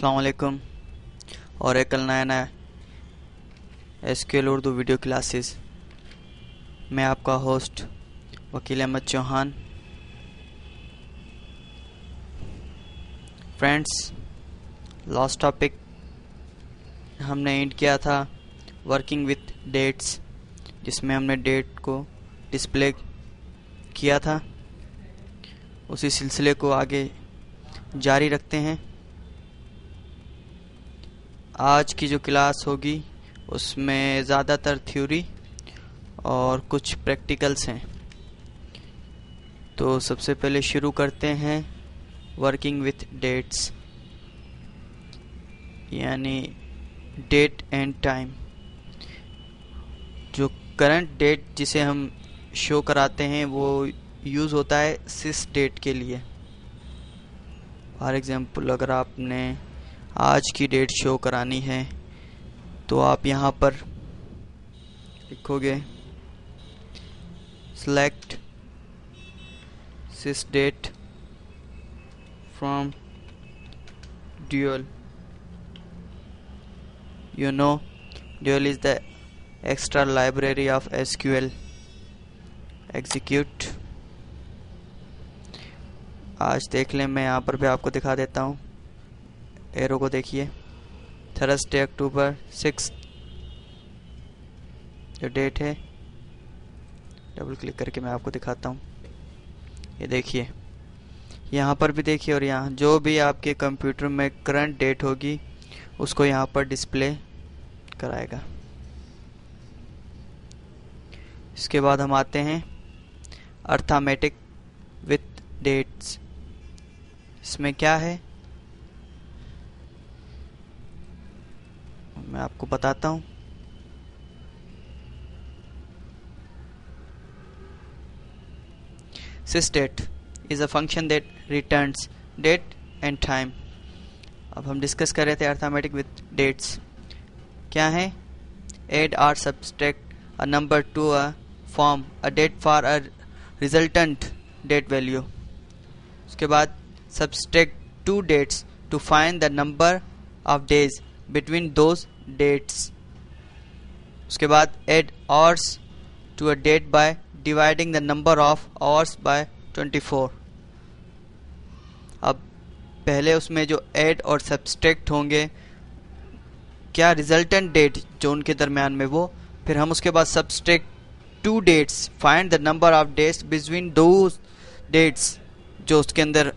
अस्सलाम वालेकुम और एक कल नया एसक्यूएल उर्दू वीडियो क्लासेस। मैं आपका host Vakil Ahmad Chauhan. Friends, last topic हमने एंड किया था वर्किंग विथ डेट्स, जिसमें हमने डेट को डिस्प्ले किया था। उसी सिलसिले को आगे जारी रखते हैं। आज की जो क्लास होगी उसमें ज़्यादातर थ्योरी और कुछ प्रैक्टिकल्स हैं। तो सबसे पहले शुरू करते हैं वर्किंग विथ डेट्स, यानी डेट एंड टाइम। जो करंट डेट जिसे हम शो कराते हैं वो यूज़ होता है सिस डेट के लिए। फॉर एग्ज़ाम्पल, अगर आपने आज की डेट शो करानी है तो आप यहाँ पर लिखोगे select sys date from dual. You know, Dual is the extra library of SQL. Execute. आज देख लें, मैं यहाँ पर भी आपको दिखा देता हूँ। एरो को देखिए, थर्सडे अक्टूबर 6 जो डेट है, डबल क्लिक करके मैं आपको दिखाता हूँ। ये देखिए, यहाँ पर भी देखिए, और यहाँ जो भी आपके कंप्यूटर में करंट डेट होगी उसको यहाँ पर डिस्प्ले कराएगा। इसके बाद हम आते हैं अर्थमेटिक विथ डेट्स। इसमें क्या है मैं आपको बताता हूँ। sysdate is a function that returns date and time. अब हम डिस्कस कर रहे थे अर्थमेटिक विथ डेट्स क्या है। एड और subtract a number to a form a date for a resultant date value. उसके बाद subtract two dates to find the number of days between those dates. उसके बाद add hours to a date by dividing the number of hours by 24। अब पहले उसमें जो add और subtract होंगे, क्या रिजल्टेंट डेट जो उनके दरमियान में वो, फिर हम उसके बाद subtract two dates find the number of dates between दो डेट्स। जो उसके अंदर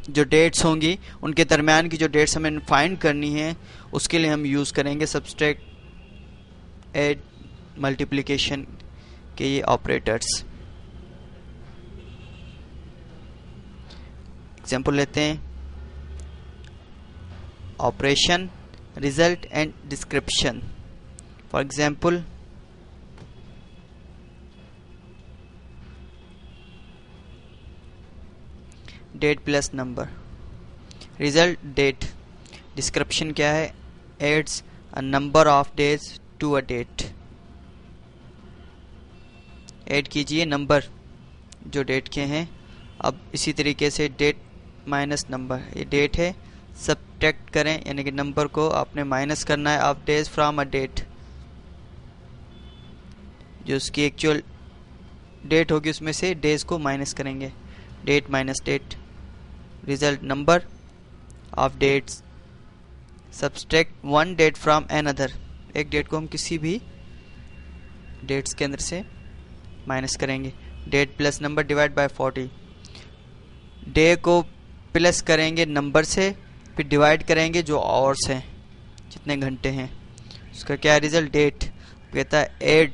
जो डेट्स होंगी उनके दरमियान की जो डेट्स हमें फाइंड करनी है, उसके लिए हम यूज़ करेंगे सब्सट्रैक्ट, ऐड, मल्टीप्लिकेशन के ये ऑपरेटर्स। एग्जाम्पल लेते हैं, operation, result and description. For example, date plus number, result date, description क्या है, adds a number of days to a date. Add कीजिए नंबर जो डेट के हैं। अब इसी तरीके से डेट माइनस नंबर, ये डेट है, सब्ट्रैक्ट करें, यानी कि नंबर को आपने माइनस करना है of days from a date. जो उसकी एक्चुअल डेट होगी उसमें से डेज को माइनस करेंगे। Date minus date, result number of dates, subtract one date from another. एक डेट को हम किसी भी डेट्स के अंदर से माइनस करेंगे। Date plus number divide by 40। Day को प्लस करेंगे नंबर से, फिर डिवाइड करेंगे जो आवर्स हैं, जितने घंटे हैं, उसका क्या रिजल्ट डेट। कहता है add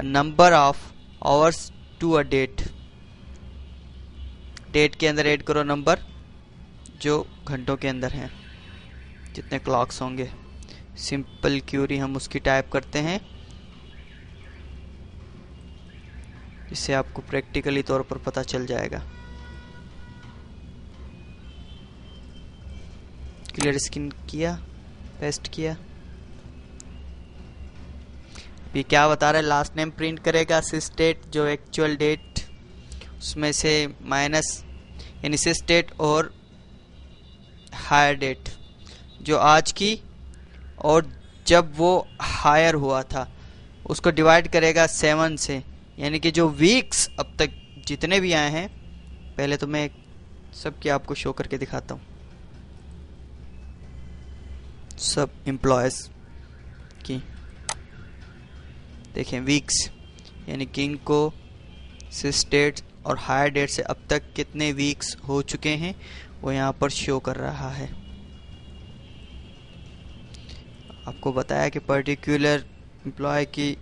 number of hours to a date. Date के अंदर ऐड करो नंबर जो घंटों के अंदर हैं, जितने क्लॉक्स होंगे। सिंपल क्यूरी हम उसकी टाइप करते हैं, इससे आपको प्रैक्टिकली तौर पर पता चल जाएगा। क्लियर स्क्रीन किया, पेस्ट किया। ये क्या बता रहा है, लास्ट नेम प्रिंट करेगा सिसडेट, जो एक्चुअल डेट उसमें से माइनस, यानी सिसडेट और हायर डेट, जो आज की और जब वो हायर हुआ था उसको डिवाइड करेगा 7 से, यानी कि जो वीक्स अब तक जितने भी आए हैं, पहले तो मैं सब की आपको शो करके दिखाता हूँ, सब एम्प्लॉयज की देखें वीक्स, यानी कि इनको सिस डेट और हायर डेट से अब तक कितने वीक्स हो चुके हैं वो यहाँ पर शो कर रहा है। आपको बताया कि पर्टिकुलर एम्प्लॉय की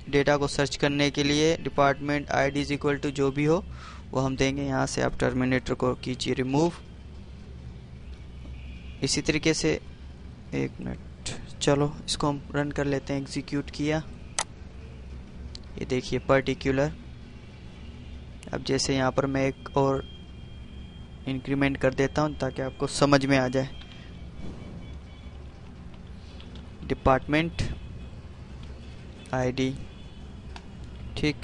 डेटा को सर्च करने के लिए department ID is equal to जो भी हो वो हम देंगे। यहाँ से आप टर्मिनेटर को कीजिए रिमूव। इसी तरीके से, एक मिनट, चलो इसको हम रन कर लेते हैं। एग्जीक्यूट किया, ये देखिए पर्टिकुलर। अब जैसे यहाँ पर मैं एक और इंक्रीमेंट कर देता हूँ ताकि आपको समझ में आ जाए। डिपार्टमेंट आईडी, ठीक,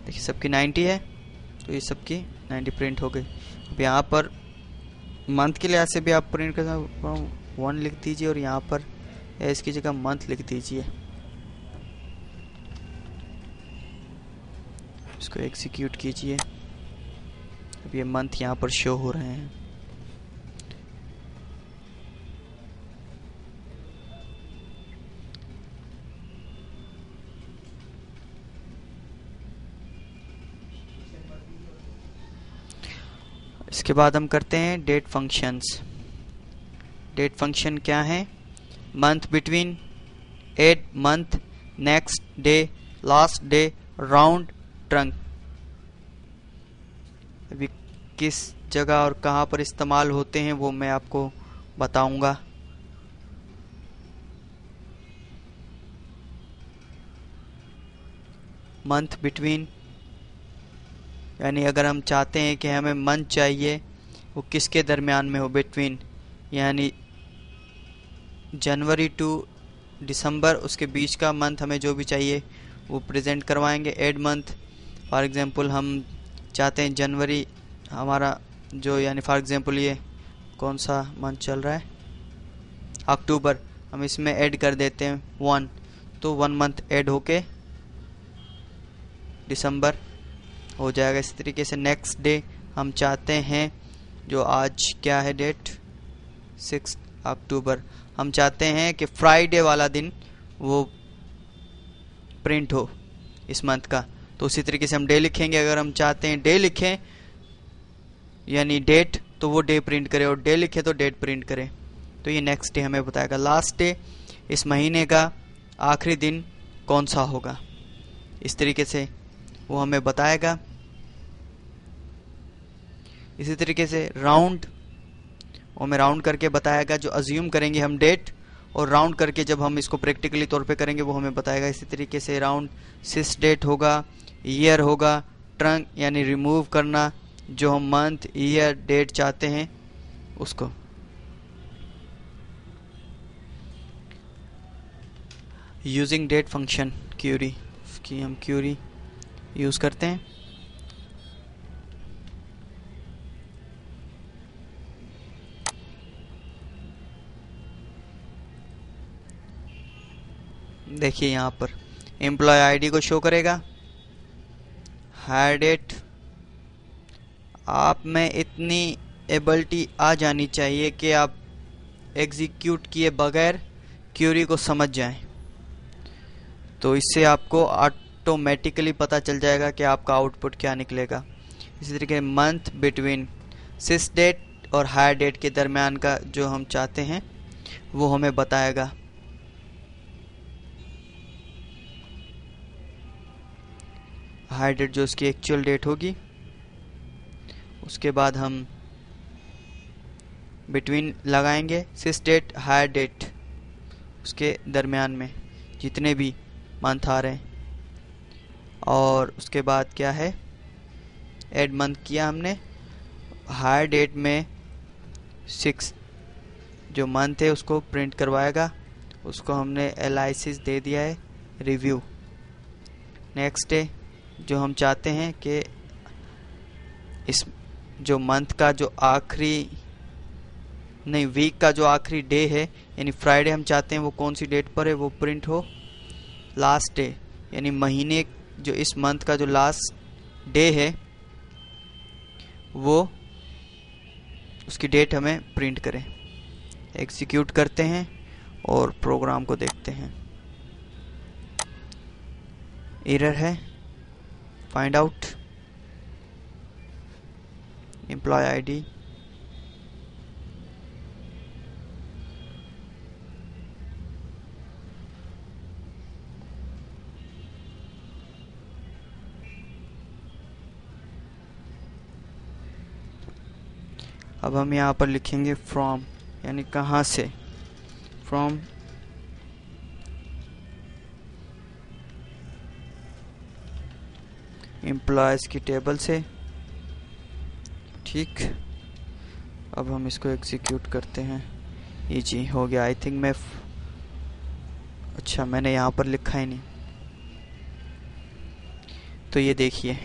देखिए सबकी 90 है तो ये सबकी 90 प्रिंट हो गई। अब यहाँ पर मंथ के लिहाज से भी आप प्रिंट कर सकते, 1 लिख दीजिए और यहाँ पर इसकी जगह मंथ लिख दीजिए। इसको एग्जीक्यूट कीजिए। अब ये मंथ यहाँ पर शो हो रहे हैं। इसके बाद हम करते हैं डेट फंक्शंस। डेट फंक्शन क्या है? Month between, add month, next day, last day, round, trunc. अभी किस जगह और कहाँ पर इस्तेमाल होते हैं वो मैं आपको बताऊंगा। मंथ बिटवीन, यानी अगर हम चाहते हैं कि हमें मंथ चाहिए वो किसके दरमियान में हो, बिटवीन, यानी जनवरी टू दिसंबर, उसके बीच का मंथ हमें जो भी चाहिए वो प्रेजेंट करवाएंगे। एड मंथ, फॉर एग्जांपल हम चाहते हैं जनवरी हमारा जो, यानी फॉर एग्जांपल ये कौन सा मंथ चल रहा है, अक्टूबर, हम इसमें ऐड कर देते हैं 1, तो 1 मंथ ऐड होके दिसंबर हो जाएगा। इस तरीके से नेक्स्ट डे हम चाहते हैं, जो आज क्या है डेट, 6 अक्टूबर, हम चाहते हैं कि फ्राइडे वाला दिन वो प्रिंट हो इस मंथ का, तो उसी तरीके से हम डे लिखेंगे। अगर हम चाहते हैं डे लिखें यानी डेट, तो वो डे प्रिंट करे, और डे लिखे तो डेट प्रिंट करे। तो ये नेक्स्ट डे हमें बताएगा। लास्ट डे, इस महीने का आखिरी दिन कौन सा होगा, इस तरीके से वो हमें बताएगा। इसी तरीके से राउंड, वो हमें राउंड करके बताएगा, जो अज्यूम करेंगे हम डेट, और राउंड करके जब हम इसको प्रैक्टिकली तौर पे करेंगे वो हमें बताएगा। इसी तरीके से राउंड सिस डेट होगा, ईयर होगा, ट्रंक यानी रिमूव करना, जो हम मंथ, ईयर, डेट चाहते हैं उसको। यूजिंग डेट फंक्शन क्यूरी, उसकी हम क्यूरी यूज करते हैं। देखिए यहाँ पर एम्प्लॉय आईडी को शो करेगा, हायर डेट। आप में इतनी एबिलिटी आ जानी चाहिए कि आप एग्जीक्यूट किए बगैर क्यूरी को समझ जाएं, तो इससे आपको ऑटोमेटिकली पता चल जाएगा कि आपका आउटपुट क्या निकलेगा। इसी तरीके मंथ बिटवीन, सिस डेट और हायर डेट के दरमियान का जो हम चाहते हैं वो हमें बताएगा। हायर डेट जो उसकी एक्चुअल डेट होगी, उसके बाद हम बिटवीन लगाएंगे, सिस डेट, हायर डेट, उसके दरमियान में जितने भी मंथ आ रहे हैं। और उसके बाद क्या है, एड मंथ किया हमने, हायर डेट में 6 जो मंथ है उसको प्रिंट करवाएगा, उसको हमने एलाइसिस दे दिया है, रिव्यू। नेक्स्ट डे, जो हम चाहते हैं कि इस जो मंथ का जो आखिरी नहीं वीक का जो आखिरी डे है यानी फ्राइडे हम चाहते हैं वो कौन सी डेट पर है, वो प्रिंट हो लास्ट डे, यानी महीने जो इस मंथ का जो लास्ट डे है वो उसकी डेट हमें प्रिंट करें। एग्जीक्यूट करते हैं और प्रोग्राम को देखते हैं। एरर है, फाइंड आउट एम्प्लॉय आईडी, अब हम यहाँ पर लिखेंगे फ्रॉम, यानी कहाँ से, फ्रॉम एम्प्लॉयज की टेबल से। ठीक, अब हम इसको एग्जीक्यूट करते हैं। ये जी हो गया। आई थिंक मैं अच्छा मैंने यहाँ पर लिखा ही नहीं, तो ये देखिए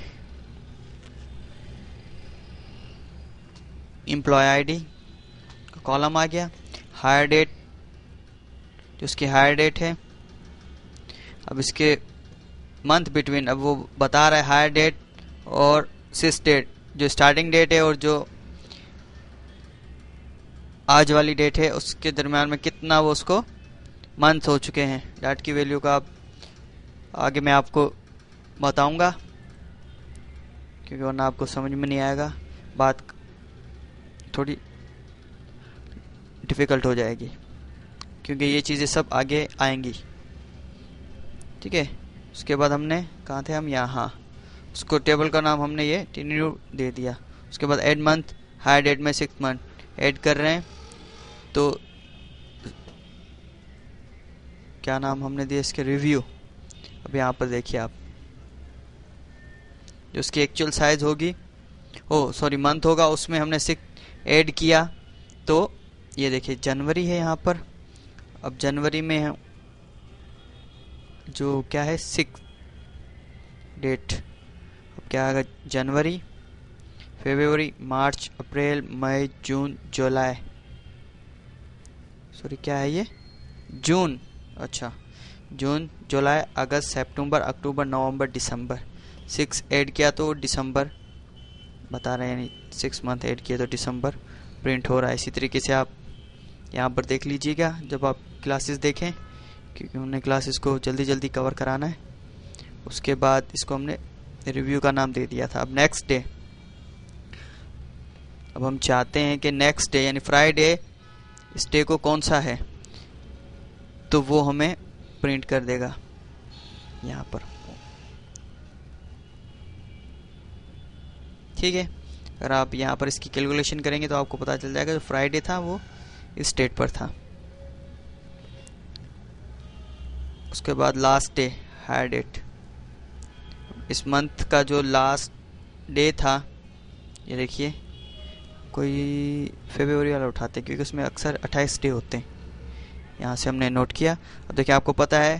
एम्प्लॉय आईडी का कॉलम आ गया, हायर डेट जो उसकी हायर डेट है, अब इसके मंथ बिटवीन, अब वो बता रहा है हायर डेट और सिस डेट जो स्टार्टिंग डेट है और जो आज वाली डेट है उसके दरम्यान में कितना वो उसको मंथ हो चुके हैं। डेट की वैल्यू का आप आगे मैं आपको बताऊंगा क्योंकि वरना आपको समझ में नहीं आएगा, बात थोड़ी डिफ़िकल्ट हो जाएगी क्योंकि ये चीज़ें सब आगे आएंगी। ठीक है, उसके बाद हमने कहाँ थे हम, यहाँ उसको टेबल का नाम हमने ये टीन्यू दे दिया। उसके बाद ऐड मंथ, हायर डेट में 6 मंथ ऐड कर रहे हैं, तो क्या नाम हमने दिया इसके, रिव्यू। अब यहाँ पर देखिए आप जो उसकी एक्चुअल साइज होगी, मंथ होगा, उसमें हमने 6 ऐड किया, तो ये देखिए जनवरी है यहाँ पर। अब जनवरी में जो क्या है 6 डेट, अब क्या आएगा, जनवरी, फरवरी, मार्च, अप्रैल, मई, जून, जुलाई, क्या है ये, जून। अच्छा, जून, जुलाई, अगस्त, सितंबर, अक्टूबर, नवंबर, दिसंबर। 6 ऐड किया तो दिसंबर बता रहे हैं, यानी 6 मंथ ऐड किया तो दिसंबर प्रिंट हो रहा है। इसी तरीके से आप यहाँ पर देख लीजिएगा जब आप क्लासेस देखें, क्योंकि हमने क्लासेस को जल्दी जल्दी कवर कराना है। उसके बाद इसको हमने रिव्यू का नाम दे दिया था। अब नेक्स्ट डे, अब हम चाहते हैं कि नेक्स्ट डे यानी फ्राइडे इस डे को कौन सा है, तो वो हमें प्रिंट कर देगा यहाँ पर। ठीक है, अगर आप यहाँ पर इसकी कैलकुलेशन करेंगे तो आपको पता चल जाएगा जो फ्राइडे था वो इस डेट पर था। उसके बाद लास्ट डे, हायर डेट, इस मंथ का जो लास्ट डे था, ये देखिए कोई फरवरी वाला उठाते हैं क्योंकि उसमें अक्सर 28 डे होते हैं, यहाँ से हमने नोट किया। अब देखिए आपको पता है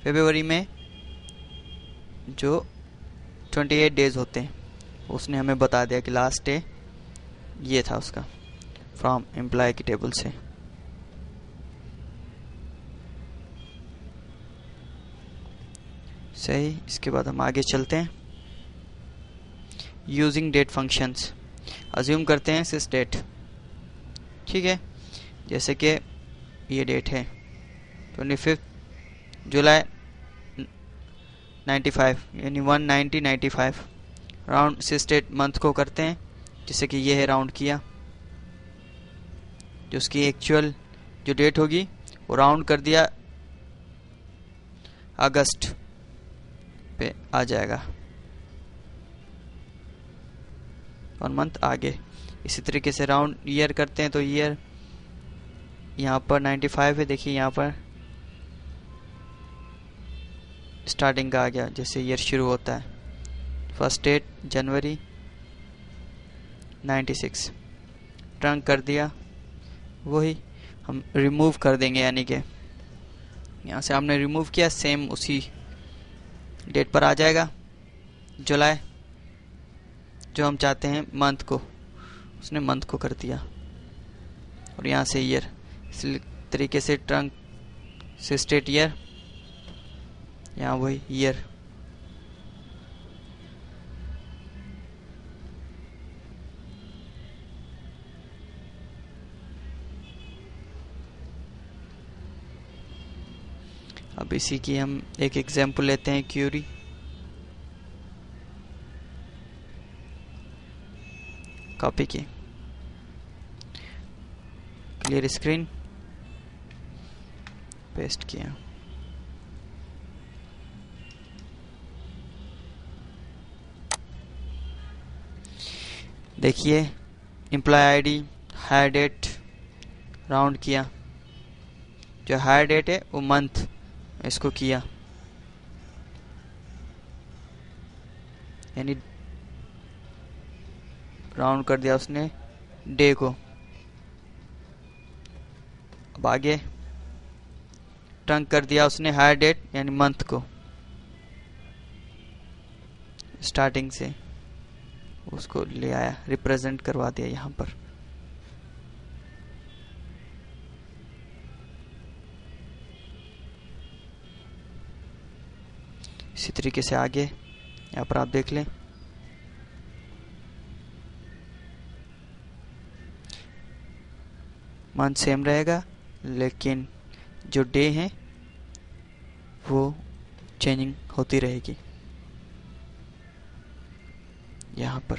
फरवरी में जो 28 डेज होते हैं, उसने हमें बता दिया कि लास्ट डे ये था उसका, फ्रॉम एम्प्लॉय की टेबल से। सही, इसके बाद हम आगे चलते हैं। यूजिंग डेट फंक्शंस, अज्यूम करते हैं सिस डेट। ठीक है, जैसे कि ये डेट है 25 जुलाई 95, यानी 19095 राउंड सिस डेट मंथ को करते हैं, जैसे कि ये है राउंड किया, जो उसकी एक्चुअल जो डेट होगी वो राउंड कर दिया अगस्त पे आ जाएगा और मंथ आगे। इसी तरीके से राउंड ईयर करते हैं तो ईयर यहाँ पर 95 है, देखिए यहाँ पर स्टार्टिंग का आ गया जैसे ईयर शुरू होता है, फर्स्ट डेट जनवरी 96, ट्रंक कर दिया, वही हम रिमूव कर देंगे, यानी कि यहाँ से हमने रिमूव किया, सेम उसी डेट पर आ जाएगा जुलाई, जो हम चाहते हैं मंथ को, उसने मंथ को कर दिया, और यहाँ से ईयर, इस तरीके से ट्रंक से स्टेट ईयर, यहाँ वही ईयर। अब इसी की हम एक एग्जाम्पल लेते हैं, क्यूरी। कॉपी की, क्लियर स्क्रीन, पेस्ट किया। देखिए employee ID, hire date, round किया, जो हायर डेट है वो मंथ, इसको किया, यानी राउंड कर दिया उसने डे को। अब आगे ट्रंक कर दिया उसने हायर डेट यानी मंथ को, स्टार्टिंग से उसको ले आया, रिप्रेजेंट करवा दिया यहाँ पर। इसी तरीके से आगे यहाँ पर आप देख लें, मंथ सेम रहेगा, लेकिन जो डे है वो चेंजिंग होती रहेगी यहाँ पर।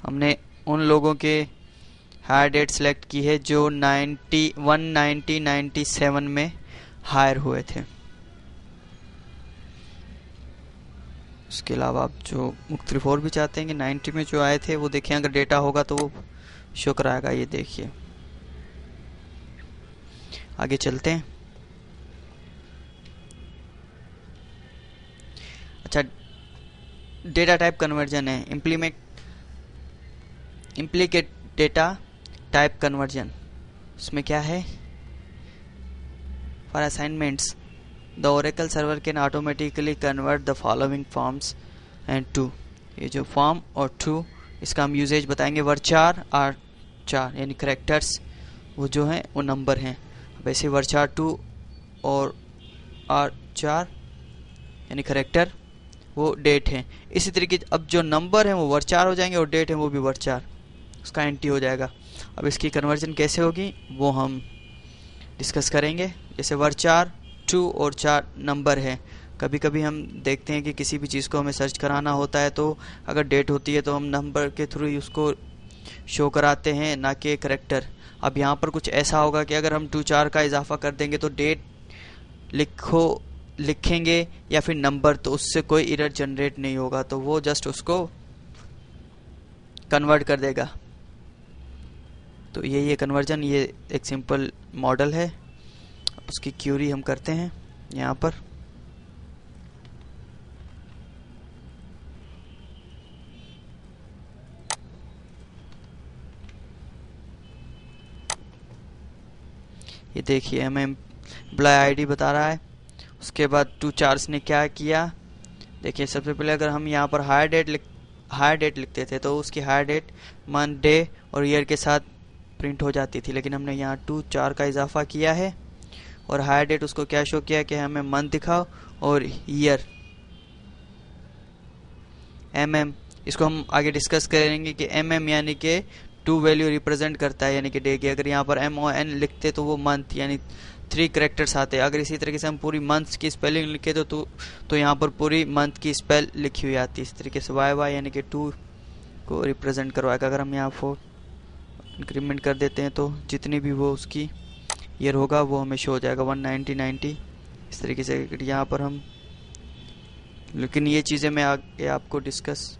हमने उन लोगों के हायर डेट सेलेक्ट की है जो 1997 में हायर हुए थे। उसके अलावा आप जो मुख्तलिफ और भी चाहते हैं कि 90 में जो आए थे वो देखें, अगर डेटा होगा तो वो शो कराएगा। ये देखिए, आगे चलते हैं। अच्छा, डेटा टाइप कन्वर्जन है, इम्प्लीकेट डेटा टाइप कन्वर्जन। उसमें क्या है, for assignments the Oracle server can automatically convert the following forms and to. ये जो फॉर्म और टू, इसका हम यूजेज बताएंगे। वर्चार आर 4 यानी करेक्टर्स वो जो हैं वो नंबर हैं। वैसे वर्चार 2 और आर 4 यानी करेक्टर वो डेट है। इसी तरीके अब जो नंबर हैं वो वर्चार हो जाएंगे और डेट है वो भी वर्चार, उसका एंटी हो जाएगा। अब इसकी कन्वर्जन कैसे होगी वो हम डिस्कस करेंगे। जैसे वर्चार 2 और 4 नंबर है। कभी कभी हम देखते हैं कि किसी भी चीज़ को हमें सर्च कराना होता है तो अगर डेट होती है तो हम नंबर के थ्रू ही उसको शो कराते हैं, ना कि करेक्टर। अब यहाँ पर कुछ ऐसा होगा कि अगर हम 2 4 का इजाफा कर देंगे तो डेट लिखेंगे या फिर नंबर, तो उससे कोई एरर जनरेट नहीं होगा, तो वो जस्ट उसको कन्वर्ट कर देगा। तो ये कन्वर्जन, ये एक सिंपल मॉडल है। उसकी क्यूरी हम करते हैं यहाँ पर। ये देखिए हमें एम्प्लॉय आईडी बता रहा है। उसके बाद 2 4 ने क्या किया, देखिए सबसे पहले अगर हम यहाँ पर हायर डेट लिखते थे तो उसकी हायर डेट मंथ, डे और ईयर के साथ प्रिंट हो जाती थी, लेकिन हमने यहाँ 2 4 का इजाफा किया है और हायर डेट उसको क्या शो किया कि हमें मंथ दिखाओ और ईयर mm। इसको हम आगे डिस्कस करेंगे कि mm यानी कि 2 वैल्यू रिप्रेजेंट करता है, यानी कि डे की। अगर यहाँ पर MON लिखते तो वो मंथ यानी 3 करेक्टर्स आते हैं। अगर इसी तरीके से हम पूरी मंथ की स्पेलिंग लिखे तो यहाँ पर पूरी मंथ की स्पेल लिखी हुई आती है। इस तरीके से YY यानी कि 2 को रिप्रेजेंट करवाएगा। अगर हम यहाँ 4 इंक्रीमेंट कर देते हैं तो जितनी भी वो उसकी ईयर होगा वो हमें शो हो जाएगा 190 90। इस तरीके से यहाँ पर हम, लेकिन ये चीज़ें मैं आगे आपको डिस्कस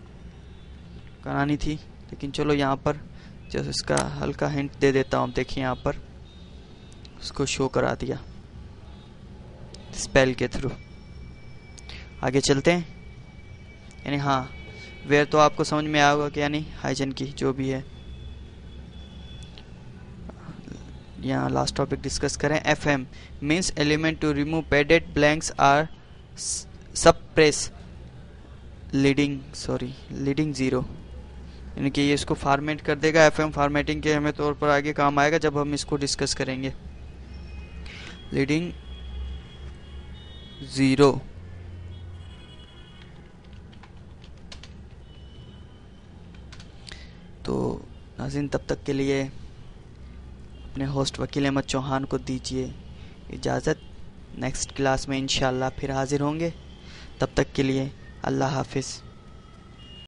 करानी थी, लेकिन चलो यहाँ पर जैसे इसका हल्का हिंट दे देता हूँ। देखिए यहाँ पर उसको शो करा दिया स्पेल के थ्रू। आगे चलते हैं। यानी हाँ, वेयर तो आपको समझ में आएगा कि यानी हाइजन की जो भी है। यहाँ लास्ट टॉपिक डिस्कस करें। FM means element to remove padded blanks or suppress leading zero, यानी कि ये इसको फॉर्मेट कर देगा। FM फॉर्मेटिंग के हमें तौर पर आगे काम आएगा जब हम इसको डिस्कस करेंगे। लीडिंग ज़ीरो, तो नाज़रीन तब तक के लिए अपने होस्ट वकील अहमद चौहान को दीजिए इजाज़त। नेक्स्ट क्लास में इंशाअल्लाह फिर हाजिर होंगे। तब तक के लिए अल्लाह हाफिज़।